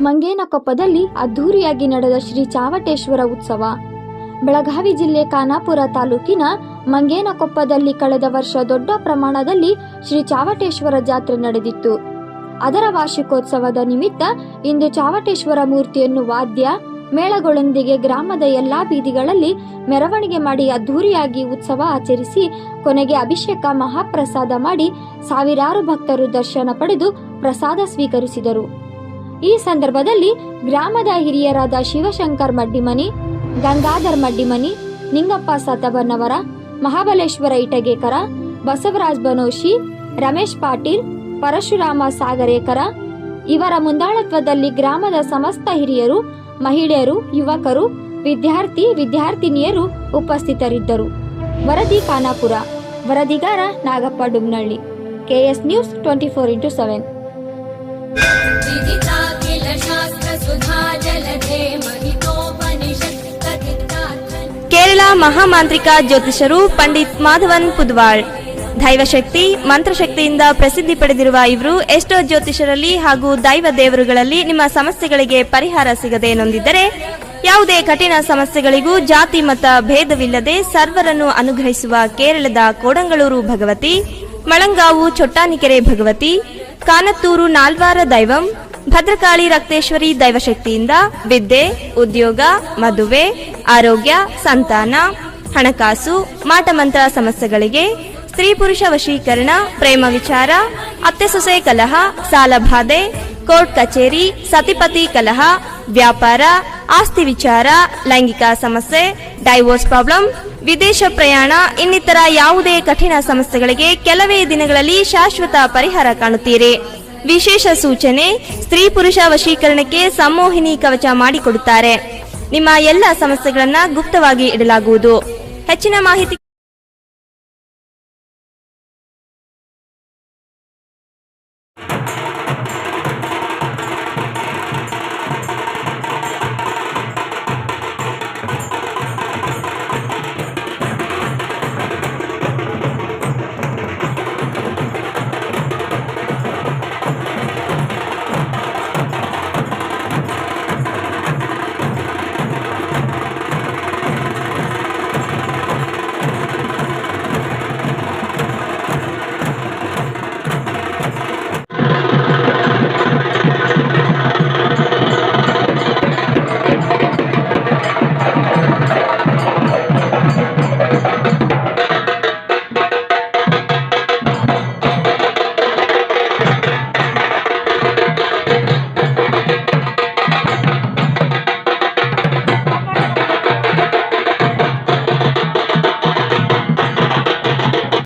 ಮಂಗೇನಕೊಪ್ಪದಲ್ಲಿ ಅದ್ಧೂರಿಯಾಗಿ ನಡೆದ ಶ್ರೀ ಚಾವಟೇಶ್ವರ ಉತ್ಸವ. ಬೆಳಗಾವಿ ಜಿಲ್ಲೆ ಖಾನಾಪುರ ತಾಲೂಕಿನ ಮಂಗೇನಕೊಪ್ಪದಲ್ಲಿ ಕಳೆದ ವರ್ಷ ದೊಡ್ಡ ಪ್ರಮಾಣದಲ್ಲಿ ಶ್ರೀ ಚಾವಟೇಶ್ವರ ಜಾತ್ರೆ ನಡೆದಿತ್ತು. ಅದರ ವಾರ್ಷಿಕೋತ್ಸವದ ನಿಮಿತ್ತ ಇಂದು ಚಾವಟೇಶ್ವರ ಮೂರ್ತಿಯನ್ನು ವಾದ್ಯ ಮೇಳಗಳೊಂದಿಗೆ ಗ್ರಾಮದ ಎಲ್ಲಾ ಬೀದಿಗಳಲ್ಲಿ ಮೆರವಣಿಗೆ ಮಾಡಿ ಅದ್ಧೂರಿಯಾಗಿ ಉತ್ಸವ ಆಚರಿಸಿ ಕೊನೆಗೆ ಅಭಿಷೇಕ ಮಹಾಪ್ರಸಾದ ಮಾಡಿ ಸಾವಿರಾರು ಭಕ್ತರು ದರ್ಶನ ಪಡೆದು ಪ್ರಸಾದ ಸ್ವೀಕರಿಸಿದರು. ಈ ಸಂದರ್ಭದಲ್ಲಿ ಗ್ರಾಮದ ಹಿರಿಯರಾದ ಶಿವಶಂಕರ್ ಮಡ್ಡಿಮನಿ, ಗಂಗಾಧರ್ ಮಡ್ಡಿಮನಿ, ನಿಂಗಪ್ಪ ಸತಬನ್ನವರ, ಮಹಾಬಲೇಶ್ವರ ಇಟಗೇಕರ, ಬಸವರಾಜ್ ಬನೋಶಿ, ರಮೇಶ್ ಪಾಟೀಲ್, ಪರಶುರಾಮ ಸಾಗರೇಕರ ಇವರ ಮುಂದಾಳತ್ವದಲ್ಲಿ ಗ್ರಾಮದ ಸಮಸ್ತ ಹಿರಿಯರು, ಮಹಿಳೆಯರು, ಯುವಕರು, ವಿದ್ಯಾರ್ಥಿನಿಯರು ಉಪಸ್ಥಿತರಿದ್ದರು. ವರದಿ ಖಾನಾಪುರ. ವರದಿಗಾರ Nagappa Dumnalli. KS news 24x7. Kerala ಮಹಾಮಾಂತ್ರಿಕ ಜ್ಯೋತಿಷರು ಪಂಡಿತ್ ಮಾಧವನ್ ಪುದ್ವಾಳ್. ದೈವಶಕ್ತಿ ಮಂತ್ರಶಕ್ತಿಯಿಂದ ಪ್ರಸಿದ್ಧಿ ಪಡೆದಿರುವ ಇವರು ಎಷ್ಟೋ ಜ್ಯೋತಿಷರಲ್ಲಿ ಹಾಗೂ ದೈವ ದೇವರುಗಳಲ್ಲಿ ನಿಮ್ಮ ಸಮಸ್ಯೆಗಳಿಗೆ ಪರಿಹಾರ ಸಿಗದೆ ನೊಂದಿದ್ದರೆ ಯಾವುದೇ ಕಠಿಣ ಸಮಸ್ಯೆಗಳಿಗೂ ಜಾತಿ ಮತ ಭೇದವಿಲ್ಲದೆ ಸರ್ವರನ್ನು ಅನುಗ್ರಹಿಸುವ ಕೇರಳದ ಕೋಡಂಗಳೂರು ಭಗವತಿ, ಮಳಂಗಾವು ಚೊಟ್ಟಾನಿಕೆರೆ ಭಗವತಿ, ಕಾನತ್ತೂರು ನಾಲ್ವಾರ ದೈವಂ, ಭದ್ರಕಾಳಿ ರಕ್ತೇಶ್ವರಿ ದೈವಶಕ್ತಿಯಿಂದ ವಿದ್ಯೆ, ಉದ್ಯೋಗ, ಮದುವೆ, ಆರೋಗ್ಯ, ಸಂತಾನ, ಹಣಕಾಸು, ಮಾಟಮಂತ್ರ ಸಮಸ್ಯೆಗಳಿಗೆ, ಸ್ತ್ರೀ ಪುರುಷ ವಶೀಕರಣ, ಪ್ರೇಮ ವಿಚಾರ, ಅತ್ತೆ ಸೊಸೆ ಕಲಹ, ಸಾಲಬಾಧೆ, ಕೋರ್ಟ್ ಕಚೇರಿ, ಸತಿಪತಿ ಕಲಹ, ವ್ಯಾಪಾರ, ಆಸ್ತಿ ವಿಚಾರ, ಲೈಂಗಿಕ ಸಮಸ್ಯೆ, ಡೈವೋರ್ಸ್ ಪ್ರಾಬ್ಲಮ್, ವಿದೇಶ ಪ್ರಯಾಣ ಇನ್ನಿತರ ಯಾವುದೇ ಕಠಿಣ ಸಮಸ್ಯೆಗಳಿಗೆ ಕೆಲವೇ ದಿನಗಳಲ್ಲಿ ಶಾಶ್ವತ ಪರಿಹಾರ ಕಾಣುತ್ತೀರಿ. ವಿಶೇಷ ಸೂಚನೆ: ಸ್ತ್ರೀ ಪುರುಷ ವಶೀಕರಣಕ್ಕೆ ಸಂಮೋಹಿನಿ ಕವಚ ಮಾಡಿಕೊಡುತ್ತಾರೆ. ನಿಮ್ಮ ಎಲ್ಲ ಸಮಸ್ಯೆಗಳನ್ನು ಗುಪ್ತವಾಗಿ ಇಡಲಾಗುವುದು. ಹೆಚ್ಚಿನ ಮಾಹಿತಿ